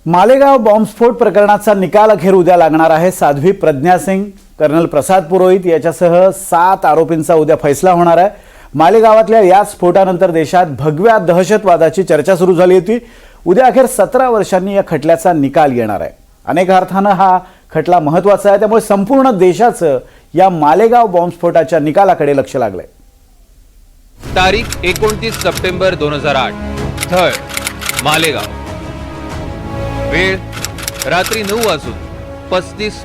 मालेगाव बॉम्बस्फोट प्रकरणाचा निकाल अखेर उद्या लागणार आहे। साध्वी प्रज्ञा सिंग, कर्नल प्रसाद पुरोहित याच्यासह 7 आरोपींचा उद्या फैसला होणार आहे। मालेगावातल्या या स्फोटानंतर देशात भगव्या दहशतवादाची चर्चा सुरू झाली होती। उद्या अखेर 17 वर्षांनी या खटल्याचा निकाल येणार आहे। अनेक अर्थानं हा खटला महत्त्वाचा आहे, त्यामुळे संपूर्ण देशाचं या मालेगाव बॉम्बस्फोटाच्या निकालाकडे लक्ष लागलंय। तारीख 29 सप्टेंबर 2008, स्थळ मालेगाव, वेळ रात्री 9:35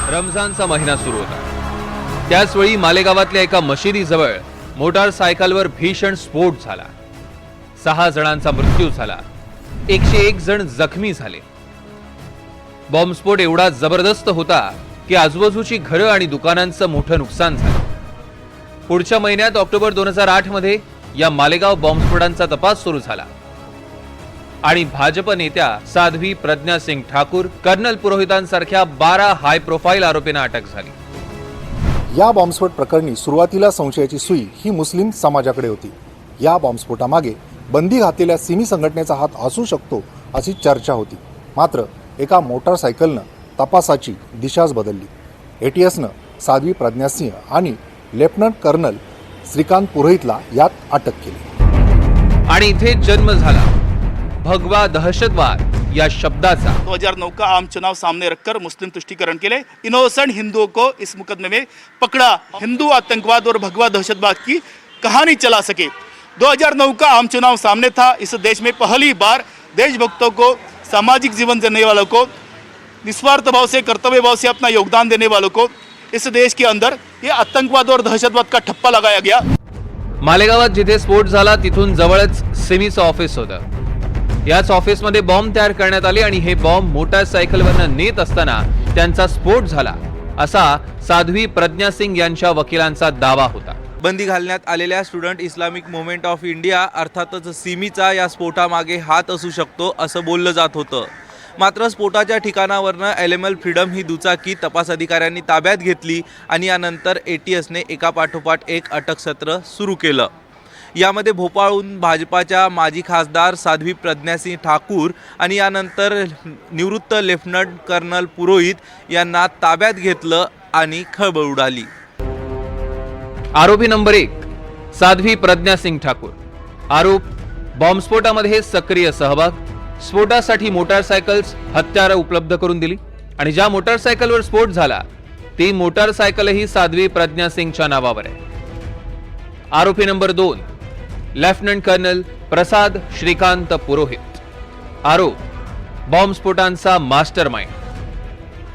रमजानचा महिना सुरू होता। त्याच वेळी मालेगावातल्या एका मशिदीजवळ मोटारसायकलवर भीषण स्फोट झाला। 6 जणांचा मृत्यू झाला, 101 जण जखमी झाले। बॉम्बस्फोट एवढा जबरदस्त होता की आजूबाजूची घरं आणि दुकानांचं मोठं नुकसान झालं। पुढच्या महिन्यात ऑक्टोबर 2008 मध्ये या मालेगाव बॉम्बस्फोटांचा तपास सुरू झाला आणि भाजप नेत्या साध्वी प्रज्ञा सिंग ठाकूर, कर्नल पुरोहितांसारख्या 12 हाय प्रोफाईल आरोपींना अटक झाली। या बॉम्बस्फोट प्रकरणी सुरुवातीला संशयाची सुई ही मुस्लिम समाजाकडे होती। या बॉम्बस्फोटामागे बंदी घातलेल्या सिमी संघटनेचा हात असू शकतो अशी चर्चा होती। मात्र एका मोटारसायकलनं तपासाची दिशाच बदलली। एटीएसनं साध्वी प्रज्ञा सिंह आणि लेफ्टनंट कर्नल श्रीकांत पुरोहितला यात अटक केली आणि इथे जन्म झाला भगवा दहशतवाद या शब्दाचा। 2009 का आम चुनाव सामने रखकर मुस्लिम तुष्टीकरण के लिए इनोसेंट हिंदुओं को इस मुकदमे में पकड़ा, हिंदू आतंकवाद और भगवा दहशतवाद की कहानी चला सके। 2009 का आम चुनाव सामने था। इस देश में पहली बार देशभक्तों को, सामाजिक जीवन देने वालों को, निस्वार्थ भाव से, कर्तव्य भाव से अपना योगदान देने वालों को इस देश के अंदर ये आतंकवाद और दहशतवाद का ठप्पा लगाया गया। मालेगावात जिथे स्फोट झाला तिथून जवळच सिमीचं ऑफिस होतं। याच ऑफिसमध्ये बॉम्ब तयार करण्यात आले आणि हे बॉम्ब मोटारसायकलवरनं नेत असताना त्यांचा स्फोट झाला, असा साध्वी प्रज्ञा सिंग यांच्या वकिलांचा दावा होता। बंदी घालण्यात आलेल्या student Islamic movement of India अर्थातच सिमीचा या स्फोटामागे हात असू शकतो असं बोललं जात होतं। मात्र स्फोटाच्या ठिकाणावरनं एलएमएल फ्रीडम ही दुचाकी तपास अधिकाऱ्यांनी ताब्यात घेतली आणि यानंतर एटीएसने एकापाठोपाठ एक अटक सत्र सुरू केलं। यामध्ये भोपाळहून भाजपाच्या माजी खासदार साध्वी प्रज्ञा सिंह ठाकूर आणि यानंतर निवृत्त लेफ्टनंट कर्नल पुरोहित यांना ताब्यात घेतलं आणि खळबळ उडाली। आरोपी नंबर 1 साध्वी प्रज्ञा सिंग ठाकूर। आरोप बॉम्बस्फोटामध्ये सक्रिय सहभाग, स्फोटासाठी मोटारसायकल्स, हत्यारं उपलब्ध करून दिली आणि ज्या मोटारसायकलवर स्फोट झाला ती मोटारसायकलही साध्वी प्रज्ञा सिंगच्या नावावर आहे। आरोपी नंबर 2 लेफ्टनंट कर्नल प्रसाद श्रीकांत पुरोहित। आरोप बॉम्बस्फोटांचा मास्टरमाइंड,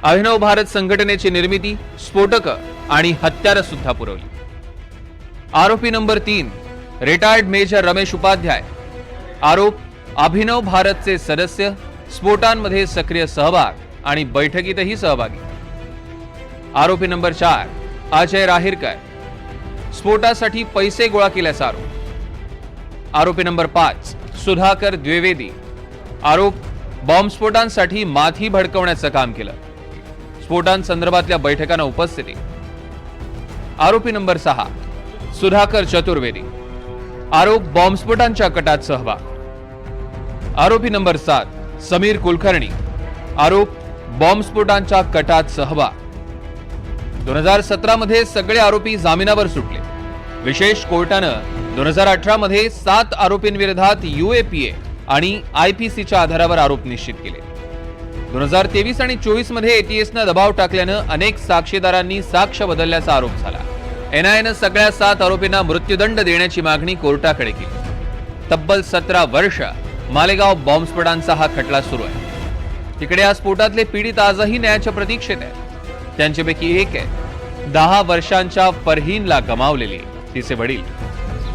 अभिनव भारत संघटनेची निर्मिती, स्फोटकं आणि हत्यारं सुद्धा पुरवली। आरोपी number 3 retired major Ramesh Upadhyay. आरोप अभिनव भारतचे सदस्य, स्फोटांमध्ये सक्रिय सहभाग आणि बैठकीतही सहभागी। आरोपी नंबर 4 अजय राहिरकर। स्फोटासाठी पैसे गोळा केल्याचा आरोप। आरोपी नंबर 5 सुधाकर द्विवेदी। आरोप बॉम्बस्फोटांसाठी माथी भडकवण्याचं काम केलं, स्फोटांसंदर्भातल्या बैठकांना उपस्थिती। आरोपी नंबर 6 सुधाकर चतुर्वेदी। आरोप बॉम्बस्फोटांच्या कटात सहभाग। आरोपी नंबर 7 समीर कुलकर्णी। आरोप बॉम्बस्फोटांच्या कटात सहभाग। 2017 मध्ये सगळे आरोपी जामिनावर सुटले। विशेष कोर्टानं 2018 मध्ये 7 आरोपींविरोधात UAPA आणि IPCच्या आधारावर आरोप निश्चित केले। 2023 आणि 24 मध्ये एटीएसनं दबाव टाकल्यानं अनेक साक्षीदारांनी साक्ष बदलल्याचा आरोप झाला। NIAनं सगळ्या 7 आरोपींना मृत्यूदंड देण्याची मागणी कोर्टाकडे केली। तब्बल 17 वर्ष मालेगाव बॉम्बस्फोटांचा हा खटला सुरू आहे। तिकडे या स्फोटातले पीडित आजही न्यायाच्या प्रतीक्षेत आहेत। त्यांच्यापैकी एक आहे 10 वर्षांच्या फरहीनला गमावलेली तिचे वडील।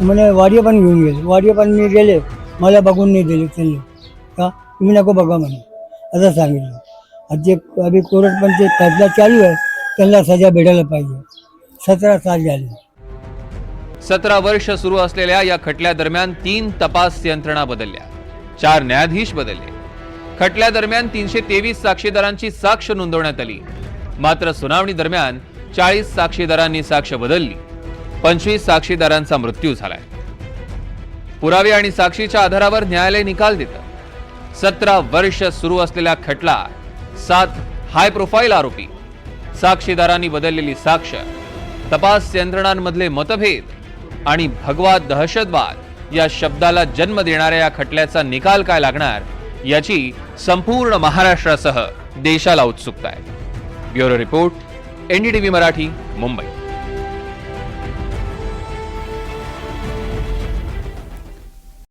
म्हणे वाडिया पण घेऊन गेले, वाडिया पण मी गेले, मला बघून नाही दिले त्यांनी, का तुम्ही नको बघा म्हणे असं सांगितलं। आज अभी कोर्ट पण ते फैसला चालू आहे, त्यांना सजा भेटायला पाहिजे। 17 साल झाले। 17 वर्ष सुरू असलेल्या या खटल्या दरम्यान 3 तपास यंत्रणा बदलल्या। 4 न्यायाधीश बदलले. खटल्यादरम्यान 323 साक्षीदारांची साक्ष नोंदवण्यात आली. मात्र सुनावणी दरम्यान 40 साक्षीदारांनी साक्ष बदलली. 25 साक्षीदारांचा मृत्यू झालाय. पुरावे आणि साक्षीच्या आधारावर न्यायालय निकाल देतं. 17 वर्ष सुरू असलेला खटला, 7 हाय प्रोफाईल आरोपी, साक्षीदारांनी बदललेली साक्ष, तपास यंत्रणांमधले मतभेद आणि भगवा दहशतवाद या शब्दाला जन्म देणाऱ्या या खटल्याचा निकाल काय लागणार याची संपूर्ण महाराष्ट्रासह देशाला उत्सुकता आहे. Bureau report, NDTV Marathi, Mumbai.